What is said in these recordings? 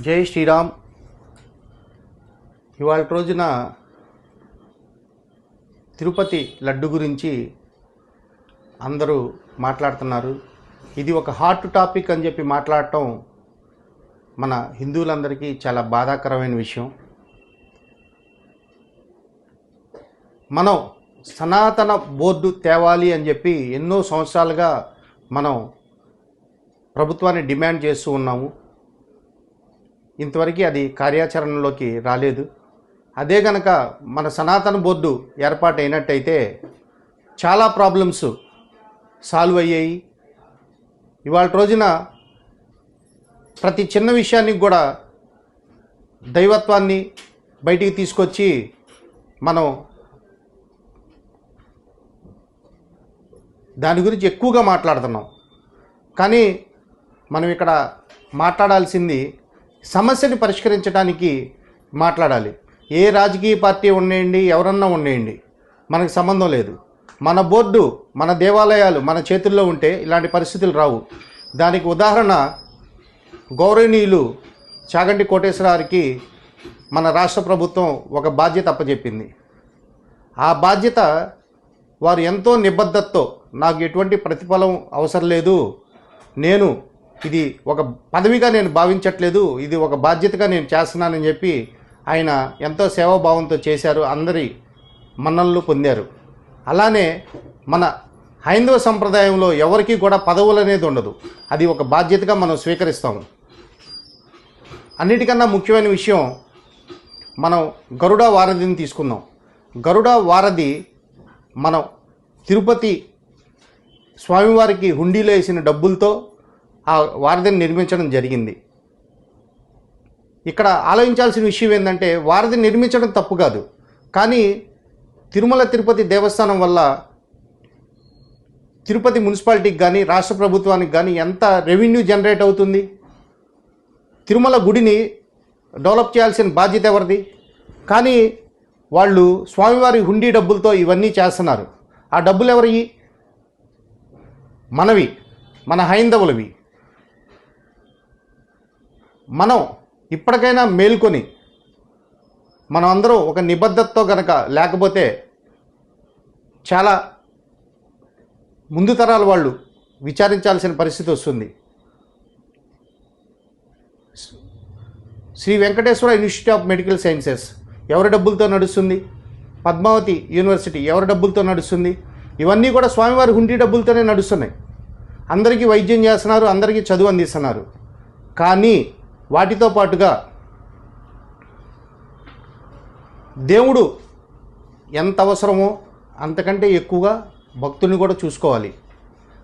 జై శ్రీరామ్. ఇవాళ రోజున తిరుపతి లడ్డు గురించి అందరూ మాట్లాడుతున్నారు. ఇది ఒక హాట్ టాపిక్ అని చెప్పి మాట్లాడటం మన హిందువులందరికీ చాలా బాధాకరమైన విషయం. మనం సనాతన బోర్డు తేవాలి అని చెప్పి ఎన్నో సంవత్సరాలుగా మనం ప్రభుత్వాన్ని డిమాండ్ చేస్తూ ఉన్నాము. ఇంతవరకు అది కార్యాచరణలోకి రాలేదు. అదే గనక మన సనాతన బోర్డు ఏర్పాటు అయినట్టయితే చాలా ప్రాబ్లమ్స్ సాల్వ్ అయ్యాయి. ఇవాళ రోజున ప్రతి చిన్న విషయానికి కూడా దైవత్వాన్ని బయటికి తీసుకొచ్చి మనం దాని గురించి ఎక్కువగా మాట్లాడుతున్నాం. కానీ మనం ఇక్కడ మాట్లాడాల్సింది సమస్యని పరిష్కరించడానికి మాట్లాడాలి. ఏ రాజకీయ పార్టీ ఉండేయండి, ఎవరన్నా ఉండేయండి, మనకు సంబంధం లేదు. మన బోర్డు, మన దేవాలయాలు మన చేతుల్లో ఉంటే ఇలాంటి పరిస్థితులు రావు. దానికి ఉదాహరణ గౌరవనీయులు చాగంటి కోటేశ్వరరావుకి మన రాష్ట్ర ప్రభుత్వం ఒక బాధ్యత అప్పచెప్పింది. ఆ బాధ్యత వారు ఎంతో నిబద్ధతతో, నాకు ఎటువంటి ప్రతిఫలం అవసరం లేదు, నేను ఇది ఒక పదవిగా నేను భావించట్లేదు, ఇది ఒక బాధ్యతగా నేను చేస్తున్నానని చెప్పి ఆయన ఎంతో సేవాభావంతో చేశారు. అందరి మన్ననలు పొందారు. అలానే మన హైందవ సంప్రదాయంలో ఎవరికి కూడా పదవులు అనేది ఉండదు. అది ఒక బాధ్యతగా మనం స్వీకరిస్తాము. అన్నిటికన్నా ముఖ్యమైన విషయం, మనం గరుడ వారధిని తీసుకుందాం. గరుడ వారధి మనం తిరుపతి స్వామివారికి హుండీలో వేసిన డబ్బులతో ఆ వారధిని నిర్మించడం జరిగింది. ఇక్కడ ఆలోచించాల్సిన విషయం ఏంటంటే, వారధిని నిర్మించడం తప్పు కాదు, కానీ తిరుమల తిరుపతి దేవస్థానం వల్ల తిరుపతి మున్సిపాలిటీకి కానీ రాష్ట్ర ప్రభుత్వానికి కానీ ఎంత రెవెన్యూ జనరేట్ అవుతుంది? తిరుమల గుడిని డెవలప్ చేయాల్సిన బాధ్యత ఎవరిది? కానీ వాళ్ళు స్వామివారి హుండీ డబ్బులతో ఇవన్నీ చేస్తున్నారు. ఆ డబ్బులు ఎవరివి? మనవి, మన హైందవులవి. మనం ఇప్పటికైనా మేల్కొని మనం అందరం ఒక నిబద్ధతతో గనక లేకపోతే చాలా ముందు తరాల వాళ్ళు విచారించాల్సిన పరిస్థితి వస్తుంది. Shri Venkateswara institute of medical sciences ఎవరి డబ్బులతో నడుస్తుంది? పద్మావతి యూనివర్సిటీ ఎవరి డబ్బులతో నడుస్తుంది? ఇవన్నీ కూడా స్వామివారి హుండీ డబ్బులతోనే నడుస్తున్నాయి. అందరికీ వైద్యం చేస్తున్నారు, అందరికీ చదువు అందిస్తున్నారు. కానీ వాటితో పాటుగా దేవుడు ఎంత అవసరమో అంతకంటే ఎక్కువగా భక్తుల్ని కూడా చూసుకోవాలి.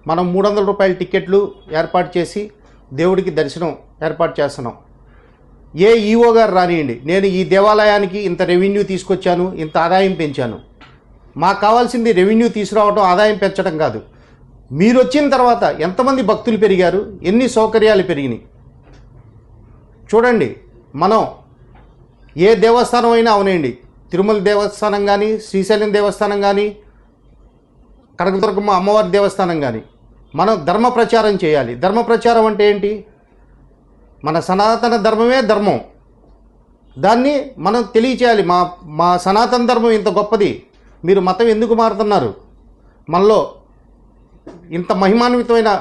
మనం 300 రూపాయల టికెట్లు ఏర్పాటు చేసి దేవుడికి దర్శనం ఏర్పాటు చేస్తున్నాం. ఏ ఈఓ గారు రానియండి, నేను ఈ దేవాలయానికి ఇంత రెవెన్యూ తీసుకొచ్చాను, ఇంత ఆదాయం పెంచాను. మాకు కావాల్సింది రెవెన్యూ తీసుకురావడం, ఆదాయం పెంచడం కాదు. మీరు వచ్చిన తర్వాత ఎంతమంది భక్తులు పెరిగారు, ఎన్ని సౌకర్యాలు పెరిగినాయి చూడండి. మనం ఏ దేవస్థానం అయినా అవనండి, తిరుమల దేవస్థానం కానీ, శ్రీశైలం దేవస్థానం కానీ, కనకదుర్గమ్మ అమ్మవారి దేవస్థానం కానీ, మనం ధర్మ ప్రచారం చేయాలి. ధర్మ ప్రచారం అంటే ఏంటి? మన సనాతన ధర్మమే ధర్మం, దాన్ని మనం తెలియచేయాలి. మా సనాతన ధర్మం ఇంత గొప్పది, మీరు మతం ఎందుకు మారుతున్నారు, మనలో ఇంత మహిమాన్వితమైన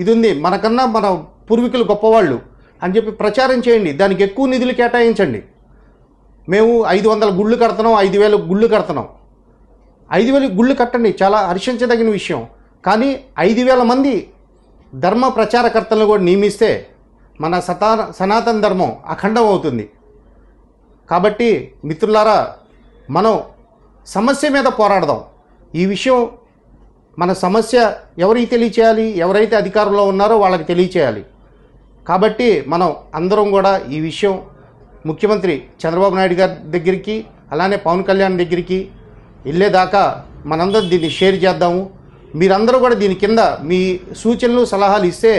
ఇది ఉంది, మనకన్నా మన పూర్వీకులు గొప్పవాళ్ళు అని చెప్పి ప్రచారం చేయండి. దానికి ఎక్కువ నిధులు కేటాయించండి. మేము 500 గుళ్ళు కడుతున్నాం, 5000 గుళ్ళు కడుతున్నాం. 5000 గుళ్ళు కట్టండి, చాలా హర్షించదగిన విషయం. కానీ 5000 మంది ధర్మ ప్రచారకర్తలను కూడా నియమిస్తే మన సనాతన ధర్మం అఖండం అవుతుంది. కాబట్టి మిత్రులారా, మనం సమస్య మీద పోరాడదాం. ఈ విషయం మన సమస్య ఎవరికి తెలియచేయాలి? ఎవరైతే అధికారంలో ఉన్నారో వాళ్ళకి తెలియచేయాలి. కాబట్టి మనం అందరం కూడా ఈ విషయం ముఖ్యమంత్రి చంద్రబాబు నాయుడు గారి దగ్గరికి, అలానే పవన్ కళ్యాణ్ దగ్గరికి వెళ్ళేదాకా మనందరం దీన్ని షేర్ చేద్దాము. మీరందరూ కూడా దీని కింద మీ సూచనలు సలహాలు ఇస్తే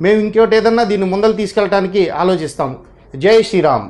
మేము ఇంకోటి ఏదన్నా దీన్ని ముందలు తీసుకెళ్ళడానికి ఆలోచిస్తాము. జై శ్రీరామ్.